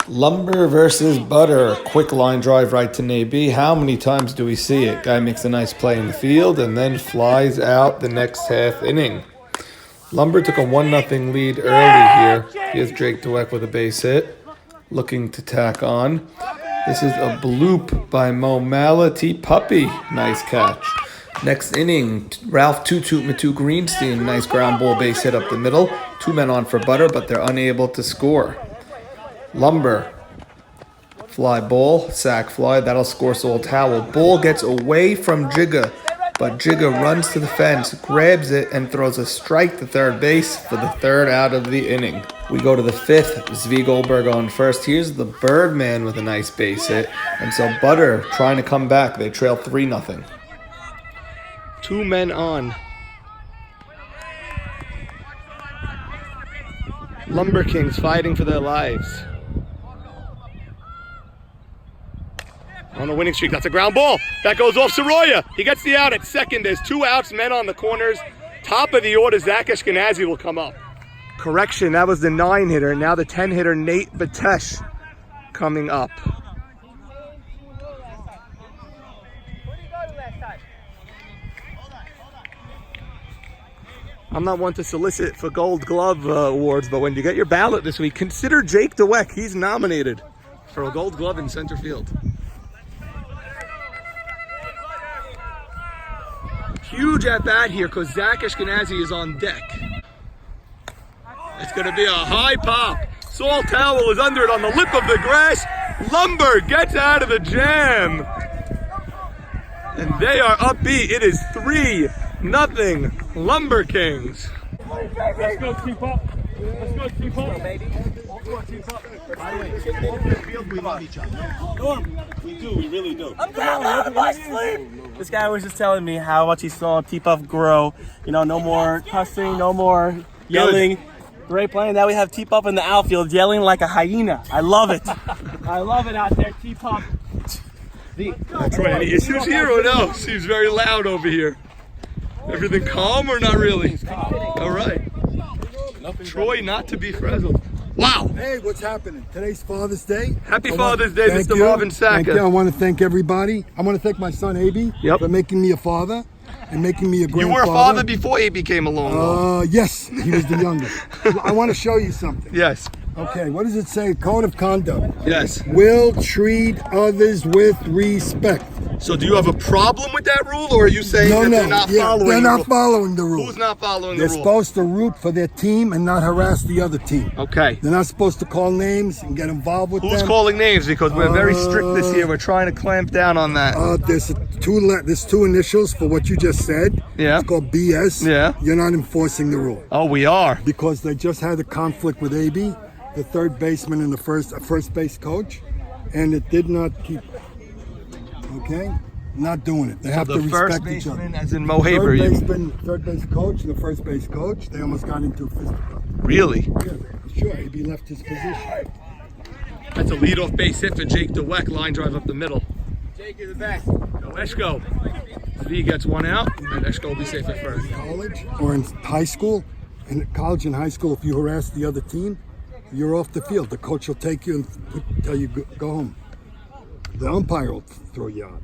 Lumber versus Butter. Quick line drive right to AB. How many times do we see it? Guy makes a nice play in the field and then flies out the next half inning. Lumber took a 1-0 lead early here. Here's Drake Dweck with a base hit. Looking to tack on. This is a bloop by Mo Mality Puppy. Nice catch. Next inning, Ralph Toot Matu Greenstein. Nice ground ball base hit up the middle. 2 men on for Butter, but they're unable to score. Lumber. Fly ball, sack fly. That'll score Soul Towel. Ball gets away from Jigga, but Jigga runs to the fence, grabs it, and throws a strike to third base for the third out of the inning. We go to the fifth. Zvi Goldberg on first. Here's the Birdman with a nice base hit. And so Butter trying to come back. They trail 3-0. 2 men on. Lumber Kings fighting for their lives. On a winning streak. That's a ground ball. That goes off Soroya. He gets the out at second. There's 2 outs, men on the corners. Top of the order, Zach Ashkenazi will come up. Correction, that was the 9-hitter. Now the 10-hitter, Nate Batesh, coming up. I'm not one to solicit for Gold Glove awards, but when you get your ballot this week, consider Jake Dweck. He's nominated for a Gold Glove in center field. Huge at bat here because Zach Ashkenazi is on deck. It's going to be a high pop. Saul Towel is under it on the lip of the grass. Lumber gets out of the jam. And they are upbeat. It is 3-0 Lumber Kings. Let's go keep up. Let's go keep up, baby. By the way, we love each other. We do, we really do. I'm down my sleep. This guy was just telling me how much he saw T-Puff grow. You know, no more cussing, no more yelling. Great playing. Now we have T-Puff in the outfield yelling like a hyena. I love it. I love it out there, T-Puff. Troy, any issues here or no? Seems very loud over here. Everything calm or not really? All right. Troy not to be frazzled. Wow. Hey, what's happening? Today's Father's Day. Happy Father's Day, Mr. Marvin Sacca. Thank you. I want to thank everybody. I want to thank my son, AB, for making me a father and making me a grandfather. You were a father before AB came along, yes, he was the youngest. I want to show you something. Yes. Okay, what does it say? Code of conduct. Yes. Will treat others with respect. So do you have a problem with that rule, or are you saying that they're not following they're the not rule? following the rule. Who's not following They're the rule? supposed to root for their team and not harass the other team. Okay. They're not supposed to call names and get involved with Who's them. calling names? Because we're very strict this year. We're trying to clamp down on that. There's 2 initials for what you just said. Yeah. It's called BS. Yeah. You're not enforcing the rule. Oh, we are. Because they just had a conflict with AB, the third baseman and the first base coach, and it did not keep. Okay? Not doing it. They have to respect each other. First baseman, as in Mo Haber. Third base coach and the first base coach, they almost got into a fisticuff. Really? Yeah, sure. AB left his position. That's a leadoff base hit for Jake Dweck. Line drive up the middle. Jake, you're the best. Go Eshko. V gets 1 out, and Eshko will be safe at first. College or in high school, in college and high school, if you harass the other team, you're off the field. The coach will take you and tell you go home. The umpire will throw you out.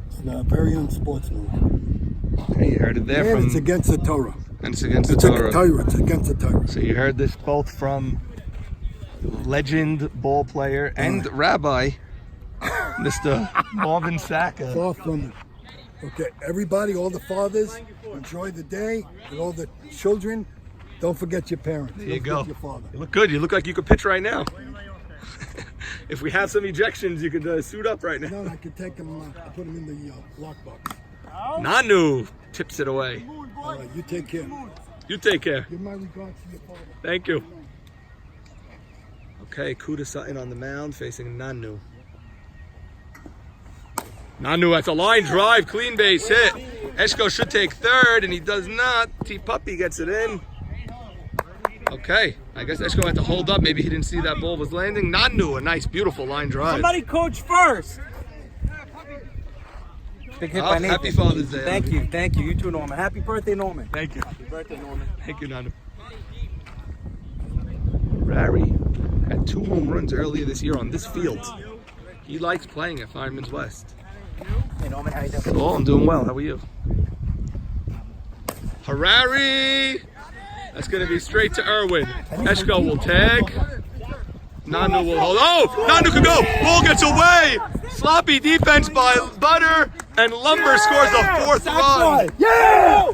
It's very unsportsmanlike. Okay, you heard it there from... It's against the Torah. And it's against the Torah. It's against the Torah. So you heard this both from legend ball player and rabbi, Mr. Marvin Sacca. Far from it. Okay, everybody, all the fathers, enjoy the day. And all the children, don't forget your parents. There you go. Your father. You look good. You look like you could pitch right now. If we have some ejections, you could suit up right now. No, I can take them, put them in the lockbox. Nanu tips it away. All right, you take care. You take care. Give my regards to your father. Thank you. Okay, Kuda Sutton on the mound facing Nanu. Nanu, that's a line drive, clean base hit. Eshko should take third, and he does not. T-Puppy gets it in. Okay, I guess Eshko had to hold up. Maybe he didn't see that ball was landing. Nanu, a nice, beautiful line drive. Somebody coach first. Big hit by Nathan. Happy Father's Day. Thank you, thank you. You too, Norman. Happy birthday, Norman. Thank you. Happy birthday, Norman. Thank you, Nanu. Rary at had 2 home runs earlier this year on this field. He likes playing at Fireman's West. Oh, I'm doing well. How are you? Harari! That's going to be straight to Irwin. Eshko will tag. Nanu will hold. Oh! Nanu can go! Ball gets away! Sloppy defense by Butter, and Lumber scores the 4th run. Yeah!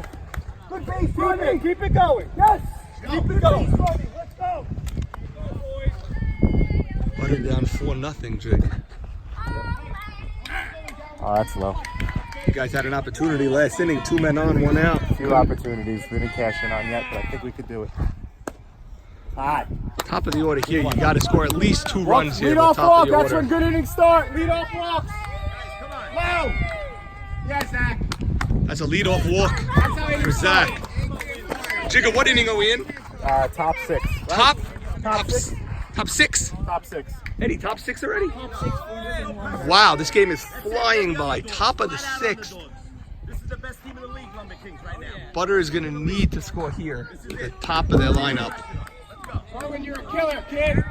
Good base running. Keep it going. Yes! Keep it going. Let's go. Butter down 4-0, Jig. Oh, that's low. You guys had an opportunity last inning. 2 men on, 1 out. Few opportunities we didn't cash in on yet, but I think we could do it. Hot. Top of the order here. You got to score at least 2 runs here. Lead at off the top walk. of the That's order. when good innings start. Lead off walks. Low. Yeah, Zach. That's a leadoff walk for Zach. Jigga, what inning are we in? Top 6. Right? Top 6. Top 6. Top 6. Eddie, top 6 already? Wow, this game is flying by. Top of the 6th. This is the best team in the league, Lumber Kings, right now. Butter is going to need to score here at the top of their lineup. When you're a killer, kid.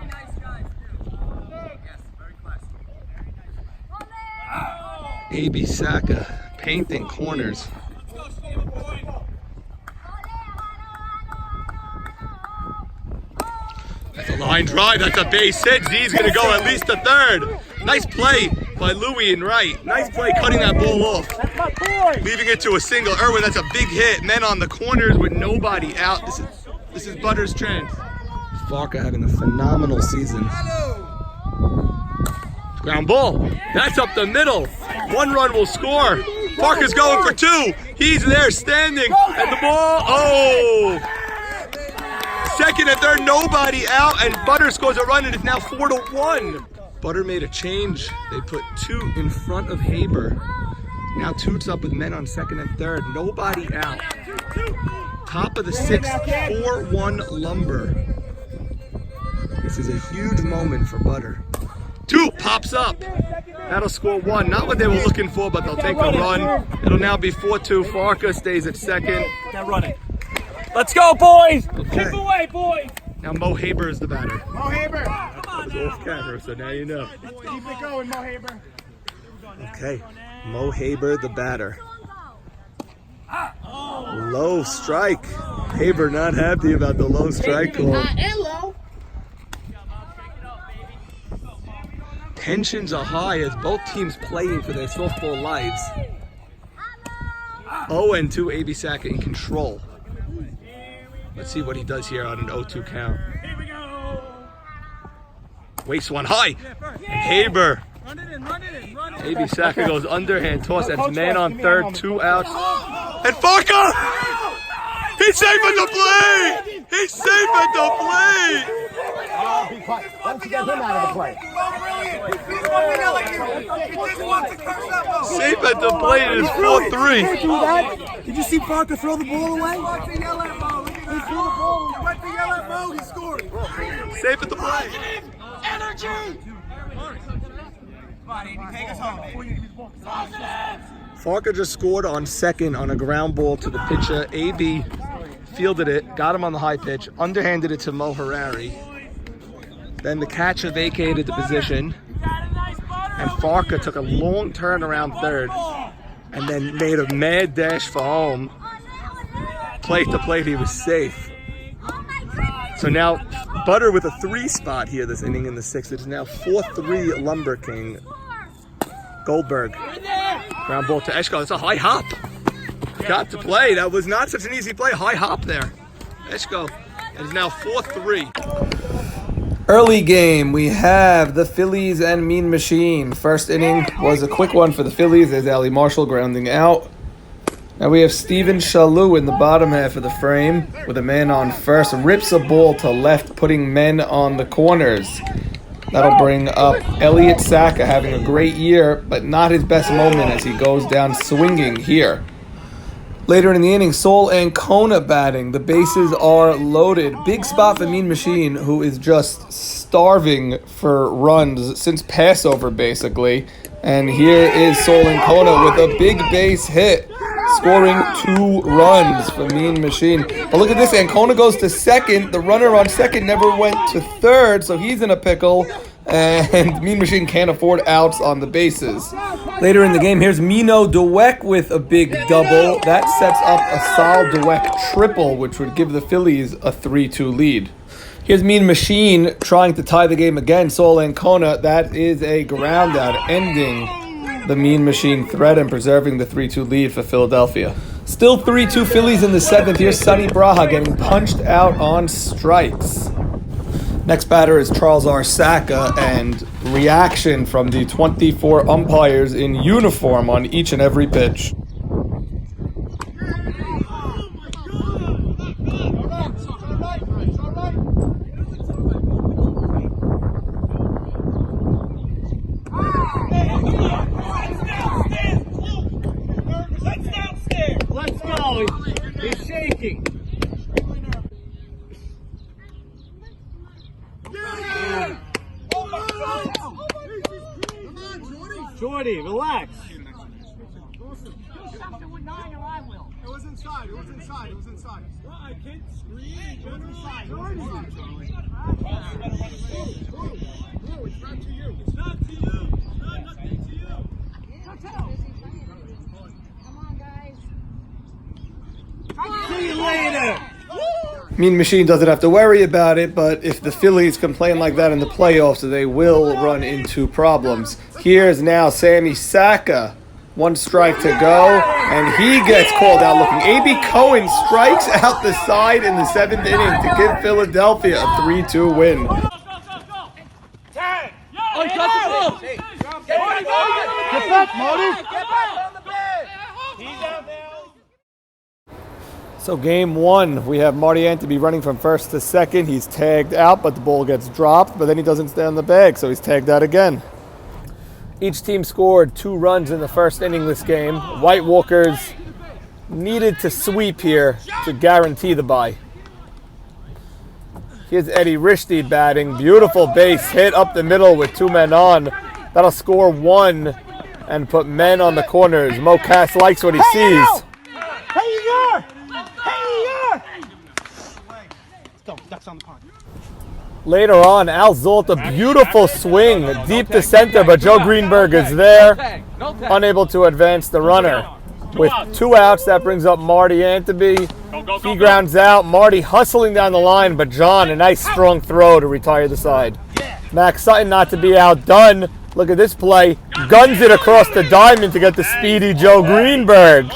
A.B. Saka painting corners. That's a line drive. That's a base hit. Z's going to go at least to third. Nice play by Louie in right. Nice play cutting that ball off. That's my boy. Leaving it to a single. Irwin, that's a big hit. Men on the corners with nobody out. This is Butter's chance. Farka having a phenomenal season. Ground ball. That's up the middle. 1 run will score. Farka's going for 2. He's there standing. And the ball. Oh! Second and third, nobody out. And Butter scores a run, and it's now 4-1. Butter made a change. They put 2 in front of Haber. Now Toots up with men on second and third. Nobody out. Top of the 6th, 4-1 Lumber. This is a huge moment for Butter. 2 pops up. That'll score 1. Not what they were looking for, but they'll take a run. It'll now be 4-2. Farka stays at second. Get running. Let's go, boys. Okay. Keep away, boys. Now Mo Haber is the batter. Mo Haber. It's off camera, so now you know. Keep it going, Mo Haber. Okay, Mo Haber, the batter. Low strike. Haber not happy about the low strike call. Tensions are high as both teams playing for their softball lives. 0-2 A.B. Saka in control. Let's see what he does here on an 0-2 count. Wastes one high. And Haber. A.B. Saka goes underhand toss. That's man on third, 2 outs. And Farka! He's safe at the plate! He's safe at the plate! Be quiet. Why don't you get him out of the play? Safe at the plate is 4-3. Did you see Parker throw the ball away? Safe at the plate. Farka just scored on second on a ground ball to the pitcher. A.B. fielded it, got him on the high pitch, underhanded it to Mo Harari. Then the catcher vacated the position, and Farka took a long turn around third, and then made a mad dash for home. Plate to plate, he was safe. So now Butter with a 3 spot here this inning in the 6th. It is now 4-3 Lumber King. Goldberg. Ground ball to Eshko. It's a high hop. Got to play. That was not such an easy play. High hop there. Eshko. It is now 4-3. Early game, we have the Phillies and Mean Machine. First inning was a quick one for the Phillies as Ali Marshall grounding out. Now we have Steven Shalou in the bottom half of the frame with a man on first. Rips a ball to left, putting men on the corners. That'll bring up Elliott Saka having a great year, but not his best moment as he goes down swinging here. Later in the inning, Sol Ancona batting. The bases are loaded. Big spot for Mean Machine, who is just starving for runs since Passover, basically. And here is Sol Ancona with a big base hit. scoring 2 runs for Mean Machine. But look at this, Ancona goes to second. The runner on second never went to third, so he's in a pickle. And Mean Machine can't afford outs on the bases. Later in the game, here's Mino Dweck with a big double. That sets up a Sal Dweck triple, which would give the Phillies a 3-2 lead. Here's Mean Machine trying to tie the game again. Saul Ancona, that is a ground out, ending the Mean Machine threat and preserving the 3-2 lead for Philadelphia. Still 3-2 Phillies in the 7th. Here's Sonny Braha getting punched out on strikes. Next batter is Charles Arsaca, and reaction from the 24 umpires in uniform on each and every pitch. Let's go. He's shaking. Jordy, relax. It was inside. It was inside. It was inside. I can't scream. It was inside. It's not to you. It's not to you. It's not nothing to you. Come on, guys. See you later. Mean Machine doesn't have to worry about it, but if the Phillies complain like that in the playoffs, they will run into problems. Here's now Sammy Saka. 1 strike to go, and he gets called out looking. A.B. Cohen strikes out the side in the 7th inning to give Philadelphia a 3-2 win. Tag. Oh, he got the ball. Get back, Marty. Get back on the bed. He's out now. So game 1, we have Marty Anteby running from first to second. He's tagged out, but the ball gets dropped, but then he doesn't stay on the bag, so he's tagged out again. Each team scored 2 runs in the first inning this game. White Walkers needed to sweep here to guarantee the bye. Here's Eddie Risty batting. Beautiful base hit up the middle with 2 men on. That'll score 1 and put men on the corners. Mo Cass likes what he sees. Hey, you are. Let's go. Ducks on the pond. Later on, Al Zolt, a beautiful swing deep to center, but Joe Greenberg is there, unable to advance the runner. With 2 outs, that brings up Marty Anteby. He grounds out. Marty hustling down the line, but John, a nice strong throw to retire the side. Max Sutton, not to be outdone. Look at this play. Guns it across the diamond to get the speedy Joe Greenberg.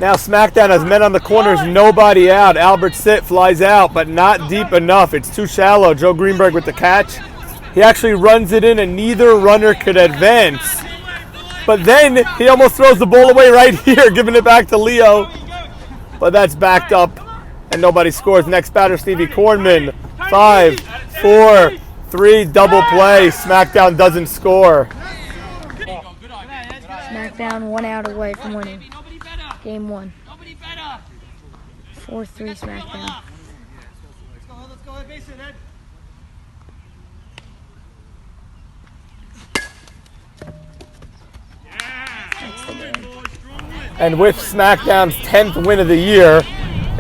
Now Smackdown has men on the corners, nobody out. Albert Sitt flies out, but not deep enough. It's too shallow. Joe Greenberg with the catch. He actually runs it in, and neither runner could advance. But then he almost throws the ball away right here, giving it back to Leo. But that's backed up, and nobody scores. Next batter, Stevie Kornman. 5, 4, 3, double play. Smackdown doesn't score. Smackdown 1 out away from winning. Game 1. 4-3 Smackdown. Let's go. Base it, Ed. And with Smackdown's 10th win of the year,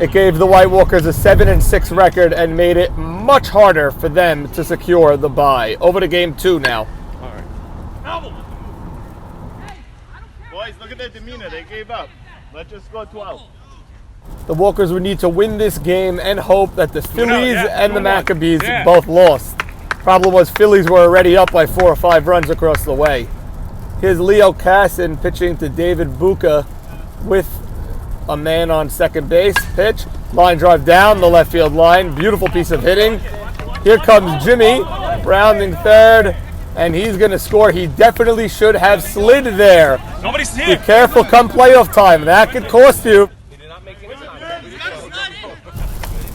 it gave the White Walkers a 7-6 record and made it much harder for them to secure the bye. Over to game 2 now. All right. Boys, look at their demeanor. They gave up. Let's just go 12. The Walkers would need to win this game and hope that the Phillies and the Maccabees both lost. Problem was Phillies were already up by 4 or 5 runs across the way. Here's Leo Casson pitching to David Buca with a man on second base. Pitch, line drive down the left field line. Beautiful piece of hitting. Here comes Jimmy, rounding third, and he's going to score. He definitely should have slid there. Nobody's Be here. careful come playoff time. That could cost you.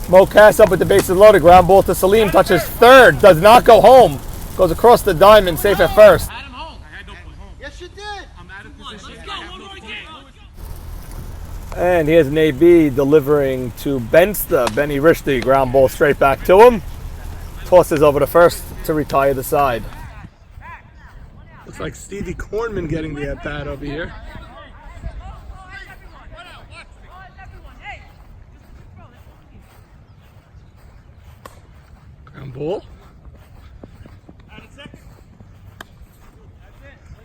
Mo Cass up with the bases loaded. Ground ball to Salim. Touches third. Does not go home. Goes across the diamond. Safe at first. Yes, you did. I'm out of position. Let's go. One more game. And here's Nabi delivering to Bensta. Benny Risty. Ground ball straight back to him. Tosses over to first to retire the side. Looks like Stevie Kornman getting the at-bat over here. Ground ball.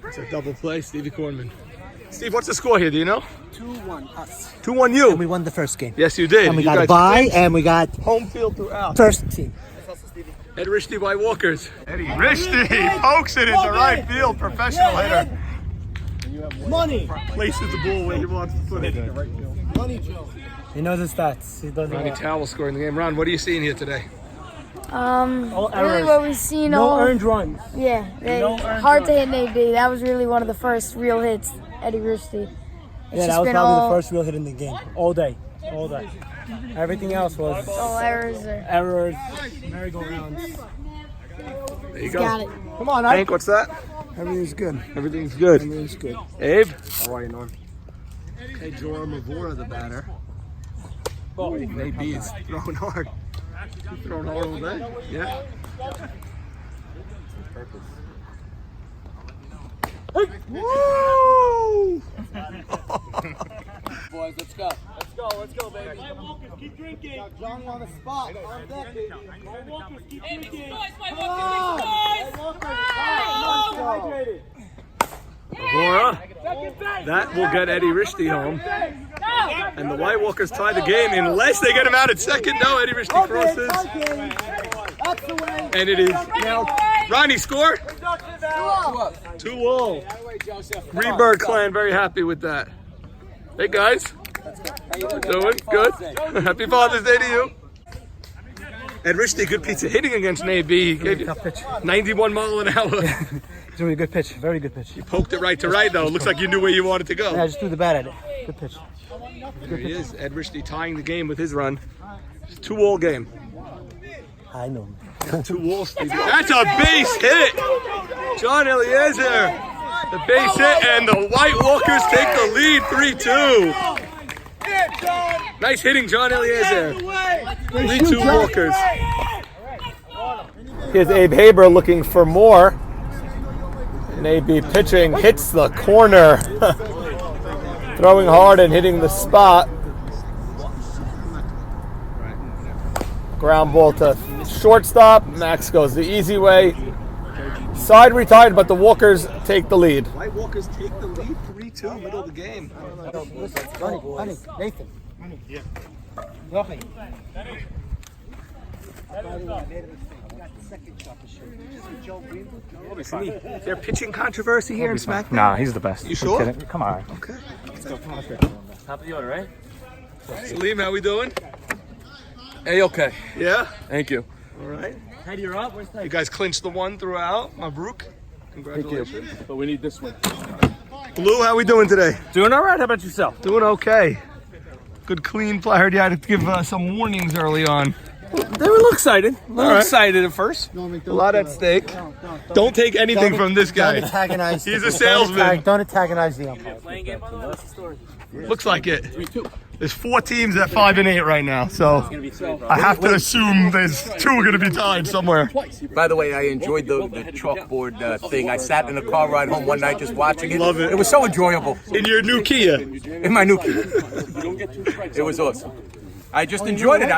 It's a double play, Stevie Cornman. Steve, what's the score here? Do you know? 2-1 us. 2-1 you. And we won the first game. Yes, you did. And we You got a guys bye, clinched and we got home field throughout. first team. Ed Rishti White Walkers. Eddie Rishti pokes it into right field. Professional hitter. Money. Places the ball where he wants to put it. Money, Joe. He knows his stats. He doesn't. Ronnie Towell scoring the game. Ron, what are you seeing here today? All Really errors. what we've seen No all. earned runs. Yeah, No earned hard to hit Navy. That was really one of the first real hits, Eddie Risty. Yeah, that was probably the first real hit in the game. All day. All day. Everything else was all errors there. errors, merry-go-rounds. There you go. Got it. Come on, Hank, what's that? Everything's good. Everything's good. Everything's good. Abe? How are you, Norm? Hey, Joram Mavora, the batter. Maybe he's throwing hard. He's throwing hard all day. Yeah. Woo! Boys, let's go. Let's go, baby. Keep drinking. John on the spot. On deck, baby. Walkers, keep drinking. Mavora. That will get Eddie Rishti home. And the White Walkers tie the game unless they get him out at second. No, Eddie Rishti crosses. That's the way. And it is now. Ronnie, score? 2-all. Reberg clan very happy with that. Hey guys. Doing good. Happy Father's Day to you. Ed Rishti, good pizza hitting against Navy. He gave you Tough pitch. 91 mile an hour. It's a really good pitch. Very good pitch. You poked it right to right though. It looks like you knew where you wanted to Yeah, I go. just threw the bat at it. Good pitch. There he is. Ed Rishti tying the game with his run. It's a 2-all game. I know. 2-all, Stevie. That's a base hit. John Eliezer. The base hit and the White Walkers take the lead 3-2. Nice hitting, John Eliezer. 3-2 Walkers. Here's Abe Haber looking for more. And Abe pitching hits the corner. Throwing hard and hitting the spot. Ground ball to shortstop. Max goes the easy way. Side retired, but the Walkers take the lead. White Walkers take the lead 3-2, middle of the game. Honey, Nathan. Yeah. Nothing. Is there pitching controversy here in Smackdown? Nah, he's the best. You sure? Kidding. Come on. Okay. Top of the order, right? Salim, how we doing? Hey, okay. Yeah? Thank you. All right. Head, you're up. Where's You guys clinched the one throughout. Mabruk. Congratulations. But we need this one. Blue, how we doing today? Doing all right. How about yourself? Doing okay. Good clean play. I heard you had to give some warnings early on. They were a little excited. A little right. excited at first. A lot at stake. Don't take anything from this Don't guy. antagonize. He's a salesman. Don't antagonize the umpire. Looks like it. There's 4 teams at 5-8 right now, so I have to assume there's 2 are going to be tied somewhere. By the way, I enjoyed the chalkboard thing. I sat in the car ride home one night just watching it. Love it. It was so enjoyable. In your new Kia. In my new Kia. It was awesome. I just enjoyed it.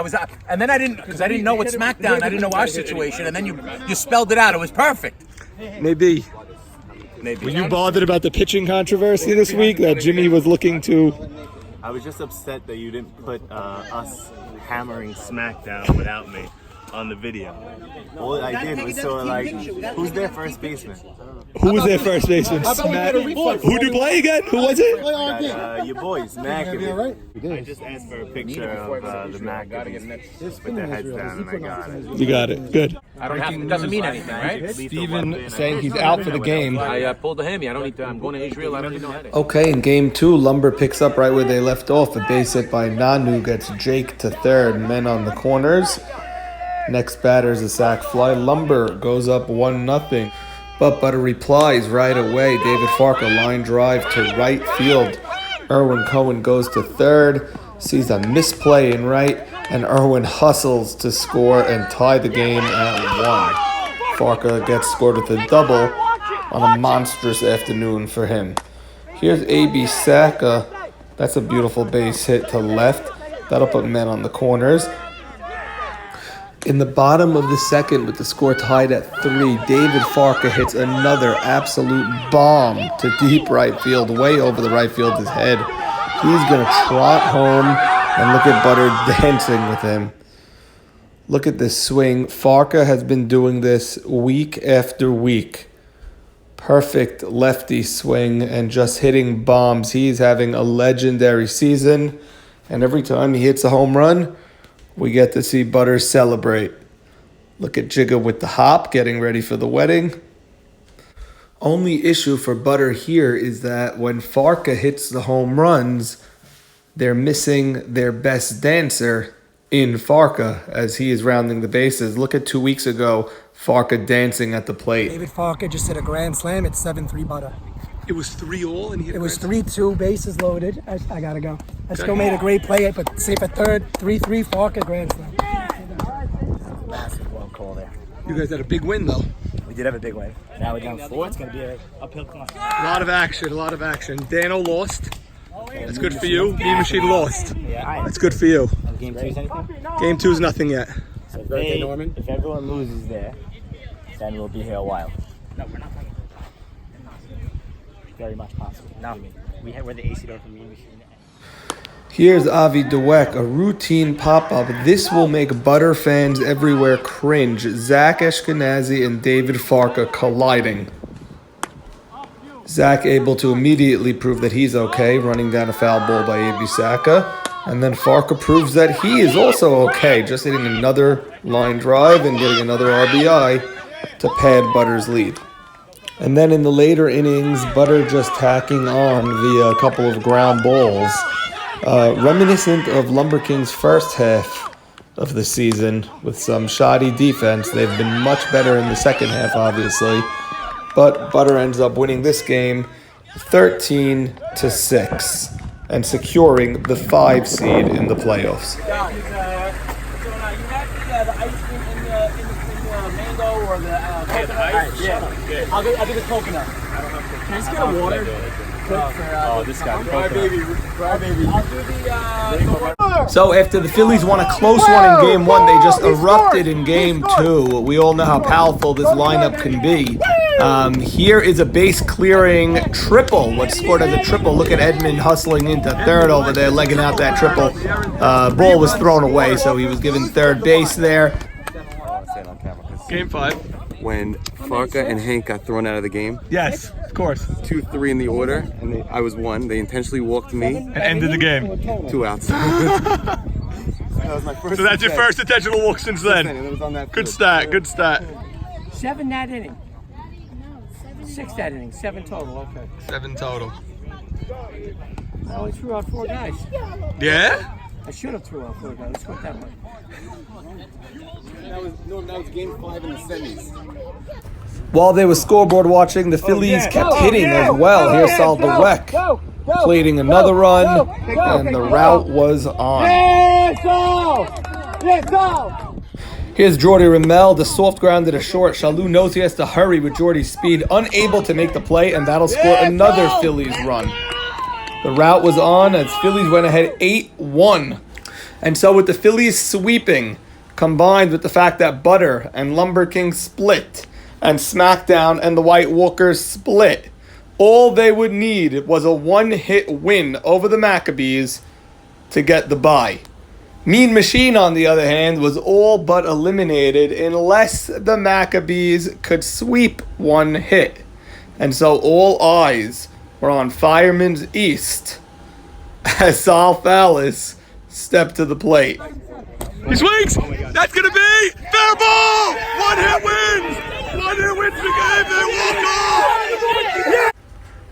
And then I didn't, because I didn't know what Smackdown. I didn't know our situation, and then you spelled it out. It was perfect. Maybe. Were you bothered about the pitching controversy this week that Jimmy was looking to? I was just upset that you didn't put us hammering Smackdown without me on the video. All I did was sort of like, who's their first baseman? Who was their first baseman? Smack. Who'd you play again? Who was it? Your boys, Mac. I just asked for a picture of the Mac with their heads down, and I got it. You got it. Good. I don't have, it doesn't mean anything, right? Steven saying he's out for the game. I pulled the hammy. I don't need to. I'm going to Israel. I don't need no headache. Okay, in game 2, Lumber picks up right where they left off. A base hit by Nanu gets Jake to third. Men on the corners. Next batter is a sac fly. Lumber goes up 1-0. But Butter replies right away. David Farker line drive to right field. Erwin Cohen goes to third. Sees a misplay in right. And Erwin hustles to score and tie the game at 1. Farker gets scored with a double on a monstrous afternoon for him. Here's A.B. Saka. That's a beautiful base hit to left. That'll put men on the corners. In the bottom of the second, with the score tied at 3, David Farka hits another absolute bomb to deep right field, way over the right fielder's head. He's going to trot home, and look at Butter dancing with him. Look at this swing. Farka has been doing this week after week. Perfect lefty swing and just hitting bombs. He's having a legendary season, and every time he hits a home run, we get to see Butter celebrate. Look at Jigga with the hop, getting ready for the wedding. Only issue for Butter here is that when Farka hits the home runs, they're missing their best dancer in Farka as he is rounding the bases. Look at 2 weeks ago, Farka dancing at the plate. David Farka just hit a grand slam. It's 7-3 Butter. It was 3-all, and he hit It was 3-2, bases loaded. I gotta go. Esco made a great play, but safe at third. 3-3 Farka grand slam. Massive blow call there. You guys had a big win, though. We did have a big win. Now we're down 4. It's going to be an uphill climb. A lot of action. Dano lost. That's good for you. Mean Machine lost. Yeah. That's good for you. Game 2 is anything? Game 2's nothing yet. So if everyone loses there, then we'll be here a while. No, we're not talking. Very much possible. Not me. We're the AC door for Mean Machine. Here's Avi Dweck, a routine pop-up. This will make Butter fans everywhere cringe. Zach Ashkenazi and David Farka colliding. Zach able to immediately prove that he's okay, running down a foul ball by A.B. Saka. And then Farka proves that he is also okay, just hitting another line drive and getting another RBI to pad Butter's lead. And then in the later innings, Butter just tacking on via a couple of ground balls. Reminiscent of Lumber Kings' first half of the season with some shoddy defense. They've been much better in the second half, obviously. But Butter ends up winning this game 13-6 and securing the 5 seed in the playoffs. You have the ice cream in the mango or the coconut? Yeah. I'll get the coconut. Can I just get a water? This guy. Cry baby. So after the Phillies won a close one in Game 1, they just erupted in Game 2. We all know how powerful this lineup can be. Here is a base clearing triple. What's scored as a triple? Look at Edmund hustling into third over there, legging out that triple. Ball was thrown away, so he was given third base there. Game 5. When Farka and Hank got thrown out of the game. Yes, of course. 2-3 in the order, and I was 1. They intentionally walked me. And ended the game. 2 outs. That was my first. So that's your first intentional walk since then. Good stat. 7 that inning. 6 that inning. 7 total. Okay. 7 total. I only threw out 4 guys. Yeah? I should have threw out 4 guys. Let's put that one. That was game 5 in the semis. While they were scoreboard watching, the Phillies kept hitting as well. Here's Sal Dweck plating another run, and the route was on. Here's Jordy Ramel, the soft grounded a short. Shalou knows he has to hurry with Jordy's speed, unable to make the play, and that'll score another Phillies run. The route was on as Phillies went ahead 8-1. And so with the Phillies sweeping, combined with the fact that Butter and Lumber King split, and Smackdown and the White Walkers split, all they would need was a one-hit win over the Maccabees to get the bye. Mean Machine, on the other hand, was all but eliminated unless the Maccabees could sweep one hit. And so all eyes were on Fireman's East as Sal Fallis stepped to the plate. He swings! That's gonna be fair ball! One hit wins! One hit wins the game, they walk off!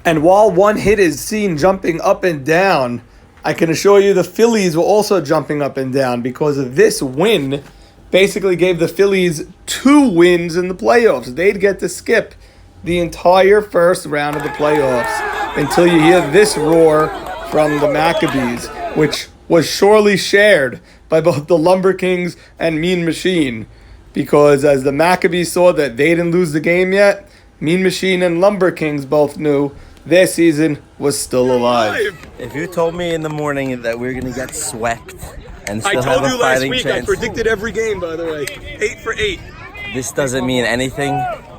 And while one hit is seen jumping up and down, I can assure you the Phillies were also jumping up and down because of this win basically gave the Phillies 2 wins in the playoffs. They'd get to skip the entire first round of the playoffs until you hear this roar from the Maccabees, which was surely shared by both the Lumber Kings and Mean Machine, because as the Maccabees saw that they didn't lose the game yet, Mean Machine and Lumber Kings both knew their season was still alive. If you told me in the morning that we were going to get swept and I still told have a you last fighting week. I chance. predicted every game, by the way. 8 for 8. This doesn't mean anything.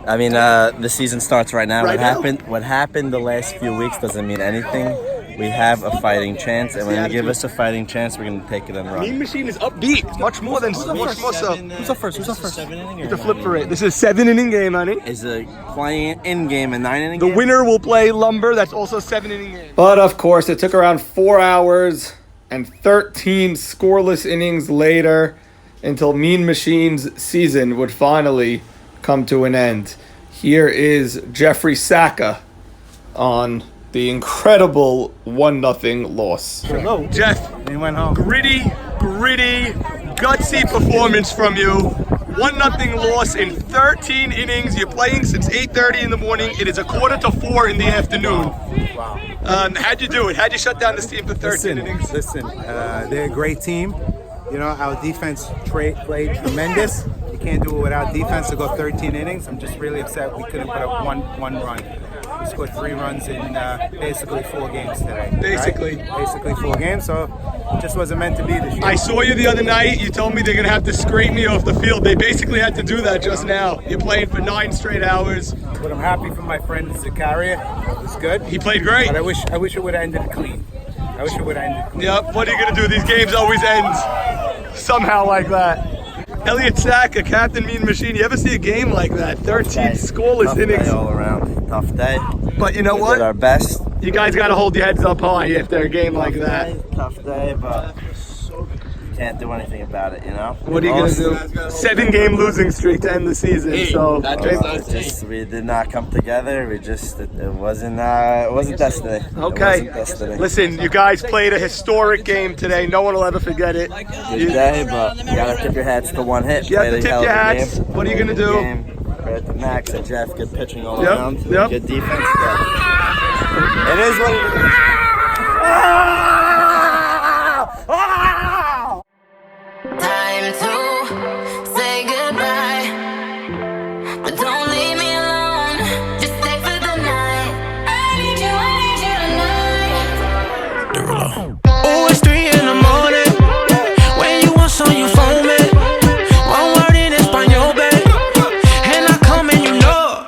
I mean, the season starts right now. Right now? What happened the last few weeks doesn't mean anything. We have a fighting chance, and when you give us a fighting chance, we're gonna take it and run. Mean Machine is upbeat, much more so. Who's up first? Who's up It's a flip for it. This is a 7-inning game, honey. Is a playing in game a 9-inning The game? winner will play Lumber. That's also a 7-inning game. But of course, it took around 4 hours and 13 scoreless innings later until Mean Machine's season would finally come to an end. Here is Jeffrey Saka on the incredible 1-0 loss. Jeff, They went home. gritty, gutsy performance from you. 1-0 loss in 13 innings. You're playing since 8:30 in the morning. It is a 3:45 in the afternoon. Wow. How'd you do it? How'd you shut down this team for 13 innings? Listen, they're a great team. You know, our defense played tremendous. You can't do it without defense to go 13 innings. I'm just really upset we couldn't put up one run. We scored 3 runs in basically 4 games today. Basically. Right? Basically 4 games, so it just wasn't meant to be this year. I saw you the other night. You told me they're going to have to scrape me off the field. They basically had to do that just now. You're playing for 9 straight hours. But I'm happy for my friend Zakaria. It was good. He played great. But I wish it would have ended clean. Yep, what are you going to do? These games always end somehow like that. Elliot Saka, Captain Mean Machine. You ever see a game like that? 13 scoreless Tough innings. day all around. Tough day. But you know We what? did our best. You guys got to hold your heads up high after a game like that. Tough day, but can't do anything about it, you know? What are you going to do? 7-game losing streak to end the season. So we did not come together. It wasn't destiny. Okay. It wasn't destiny. Listen, you guys played a historic game today. No one will ever forget it. Good day, but you gotta tip your hats to one hit. You have Played to a hell tip of your a hats. game. What are you going to do? Credit to Max and Jeff. Good pitching all Yep, around. yep. Good defense. But it is what it is. Time to say goodbye, but don't leave me alone. Just stay for the night. I need you tonight. Oh, it's 3 in the morning. When you want some, you phone me. One word in Espanol, babe. And I come and you know.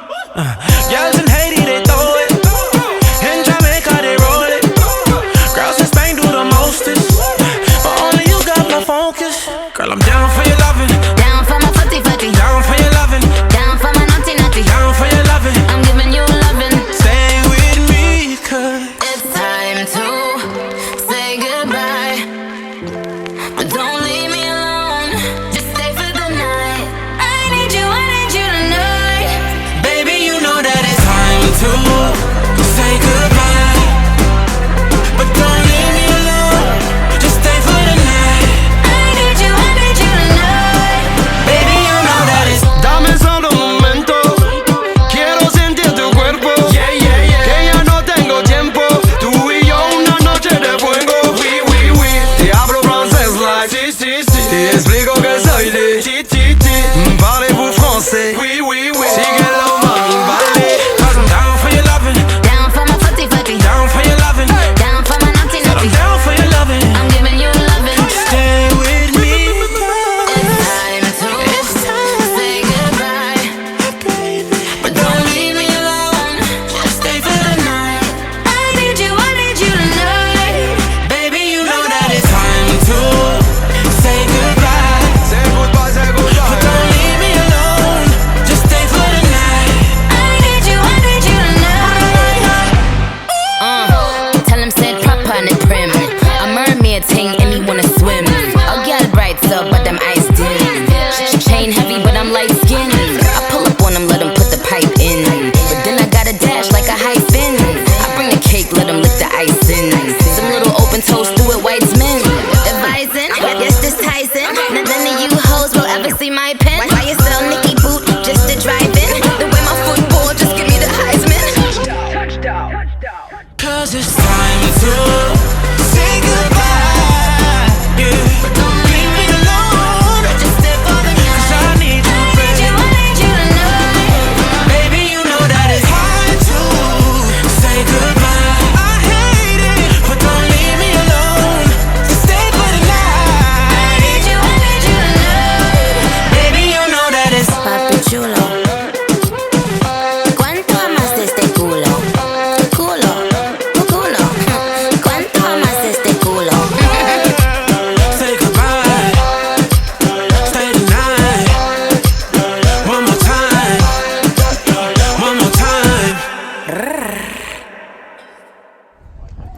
Girls in Haiti, they throw it. In Jamaica, they roll it. Girls in Spain do the mostest. But only you got my focus. Girl, I'm down for your loving. Down for my fatty fatty. Down for your loving. Down for my naughty naughty. Down for your loving. I'm giving you loving. Stay with me, cause It's time to say goodbye, but don't leave me alone. Just stay for the night. I need you tonight. baby, you know that it's time to say goodbye. But don't leave me alone. Just stay for the night. I need you tonight. Baby, you know that it's dame solo un momento. Quiero sentir tu cuerpo. Yeah, yeah, yeah. Que ya no tengo tiempo. Tú y yo una noche de fuego. Oui, oui, oui. Te hablo francés like si, si, si. Te explico que soy de ti, ti, ti. Parlez-vous français? Oui, oui, oui. Síguelo, mami, vale. 'Cause I'm down for your loving. Down for my fatty fatty. Down for your loving. Down for my naughty Said naughty. I'm down for your loving. I'm giving you loving. Stay with me. It's time to say goodbye, but don't leave me alone. Just stay for the night. I need you tonight. Baby, you know that it's time to say goodbye. Say goodbye, say goodbye. But don't leave me alone.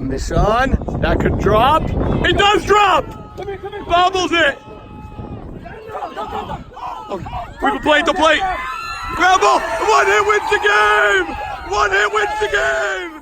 Nishan, that could drop. It does drop! Bobbles it! We've played the plate. Grab ball. One hit wins the game! One hit wins the game!